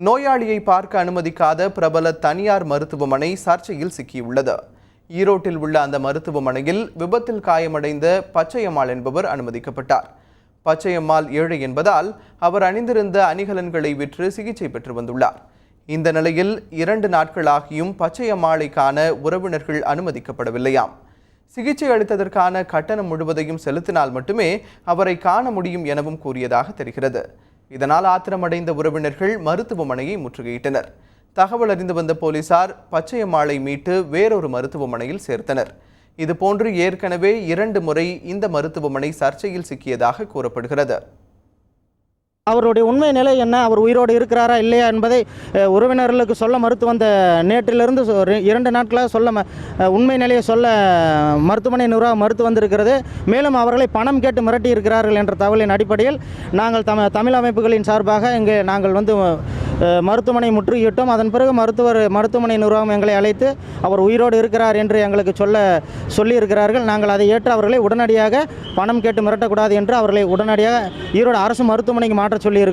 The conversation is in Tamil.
நோயாளியை பார்க்க அனுமதிக்காத பிரபல தனியார் மருத்துவமனை சர்ச்சையில் சிக்கியுள்ளது. ஈரோட்டில் உள்ள அந்த மருத்துவமனையில் விபத்தில் காயமடைந்த பச்சையம்மாள் என்பவர் அனுமதிக்கப்பட்டார். பச்சையம்மாள் ஏழை என்பதால் அவர் அணிந்திருந்த அணிகலன்களை விற்று சிகிச்சை பெற்று வந்துள்ளார். இந்த நிலையில் 2 நாட்களாகியும் பச்சையம்மாளை காண உறவினர்கள் அனுமதிக்கப்படவில்லையாம். சிகிச்சை அளித்ததற்கான கட்டணம் முழுவதையும் செலுத்தினால் மட்டுமே அவரை காண முடியும் எனவும் கூறியதாக தெரிகிறது. இதனால் ஆத்திரமடைந்த உறவினர்கள் மருத்துவமனையை முற்றுகையிட்டனர். தகவல் அறிந்து வந்த போலீசார் பச்சையம்மாளை மீட்டு வேறொரு மருத்துவமனையில் சேர்த்தனர். இதுபோன்று ஏற்கனவே 2 முறை இந்த மருத்துவமனை சர்ச்சையில் சிக்கியதாக கூறப்படுகிறது. அவருடைய உண்மை நிலை என்ன, அவர் உயிரோடு இருக்கிறாரா இல்லையா என்பதை உறவினர்களுக்கு சொல்ல மறுத்து வந்த நேற்றிலிருந்து 2 நாட்களாக உண்மை நிலையை சொல்ல மருத்துவமனை நிர்வாகம் மறுத்து வந்திருக்கிறது. மேலும் அவர்களை பணம் கேட்டு மிரட்டி இருக்கிறார்கள் என்ற தகவலின் அடிப்படையில் நாங்கள் தமிழ் அமைப்புகளின் சார்பாக இங்கே நாங்கள் மருத்துவமனை முற்றுகையிட்டோம். அதன் பிறகு மருத்துவமனை நிர்வாகம் எங்களை அழைத்து அவர் உயிரோடு இருக்கிறார் என்று எங்களுக்கு சொல்லியிருக்கிறார்கள். நாங்கள் அதை ஏற்று அவர்களை உடனடியாக பணம் கேட்டு மிரட்டக்கூடாது என்று அவர்களை உடனடியாக ஈரோடு அரசு மருத்துவமனைக்கு மாற்ற சொல்லியிருக்கிறோம்.